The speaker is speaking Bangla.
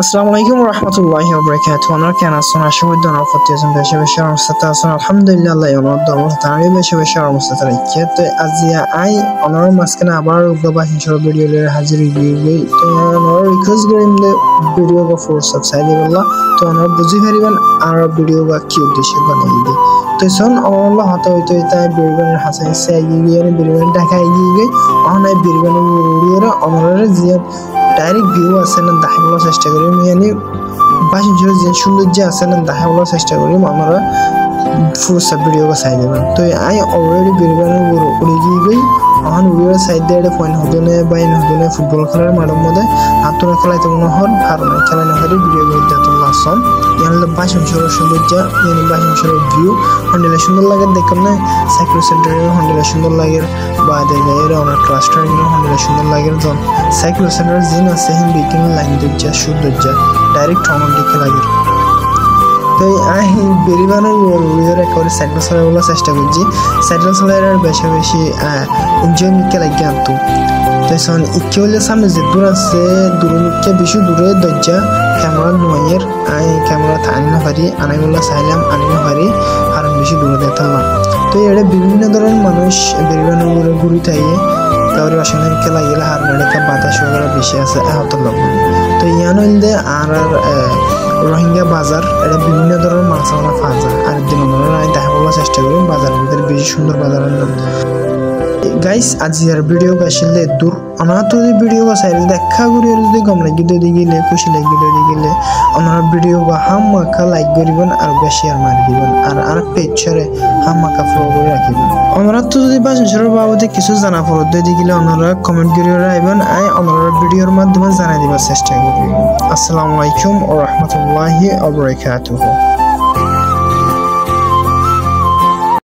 আসসালামু আলাইকুম রহমতুল্লাহি ওয়াবারাকাতুহু। আমরা কেন আছেন? আশা করি দোনো ফতেছেন বেশি বেশি অবস্থাতে আছেন। আলহামদুলিল্লাহ আল্লাহ আমার দোনো তারি বেশি বেশি অবস্থাতে রাখছে। তো আজিয়া আই অনর মাসখানে আবার উগবা হিংসর ভিডিও লয়ে হাজির হই। তো অনর রিকোয়েস্ট করিম দে ভিডিও গো ফর সাবস্ক্রাইব বল্লা। তো অনর বুঝি পারিবেন আর ভিডিও বা কি উদ্দেশ্য বানাই দি। তো সন আল্লাহ হতা হইতো তাই বিরগনের হাসাই সাই গিয়ে বিরগন ঢাকায় গিয়ে অনাই বিরগনের উড়িয়ে অনরের জিয়া ডাইরেক্ট ভিউ আছে না দেখাবার চেষ্টা করি মানে বাসির যে সৌন্দর্য আছে না দেখাবার চেষ্টা করি আমরা ফুল সব ভিডিও চাই দেবেন। তো আই অলরেডি বিরবানের উড়ে গিয়ে গই এখন উড়িয়ে সাইড দিয়ে একটা পয়েন্ট হদনে বাইন হদনে ফুটবল খেলার মাঠের মধ্যে হাতুরা খেলাইতে মনে হন আর খেলা না হলে ভিডিও করতে তো লাসন ইয়ানলে বাসিম শহরের সৌন্দর্য ইয়ানি বাসিম শহরের ভিউ হন্ডেলে সুন্দর লাগে দেখুন না সাইকেল সেন্টারের হন্ডেলে সুন্দর লাগে বা দেখে এর অনেক ক্লাস্টার হন্ডেলে সুন্দর লাগে জন সাইকেল সেন্টারের জিন আছে হিম বিকিন লাইন দজ্জা সৌন্দর্য ডাইরেক্ট আমার দিকে লাগে। তো আহি বেরিবানোর উড়িয়ে একেবারে সাইকেল চালাবার চেষ্টা করছি সাইকেল চালাইয়ার বেশি বেশি এনজয় নিকে লাগে আনতো। তখন ইকে হলে সামনে যে দূর আছে দূরকে বেশি দূরে দরজা ক্যামেরা নোয়ের আই ক্যামেরা আনি না পারি আনাইগুলো চাইলাম আনি না পারি আর বেশি দূরে দেখতাম। তো এটা বিভিন্ন ধরনের মানুষ বেরিবানোর উড়ে ঘুরি থাইয়ে তারপরে অসংখ্য খেলা গেলে হার নাড়িকা বাতাস वगैरह বেশি আছে আহত লোক। তো ইয়ান হইলে আর রোহিঙ্গা বাজার এটা বিভিন্ন ধরনের মাছ আমরা পাওয়া যায় আর দিন আমি দেখাবার চেষ্টা করি বাজারের ভিতরে বেশি সুন্দর বাজারের নাম গাইস আজিয়ার ভিডিও আসলে দূর অনাথ ভিডিও চাইলে দেখা করি যদি গম লাগি যদি গেলে খুশি লাগি যদি গেলে ওনার ভিডিও বা হাম মাখা লাইক করিবেন আর শেয়ার মারি দিবেন আর পেজরে হাম মাখা ফলো করে রাখিবেন। ওনারা তো যদি বাসের বাবদে কিছু জানা ফলো যদি গেলে ওনারা কমেন্ট করে রাখবেন আই ওনার ভিডিওর মাধ্যমে জানাই দিবার চেষ্টা করব। আসসালামু আলাইকুম ওয়া রাহমাতুল্লাহি ওয়া বারাকাতুহু।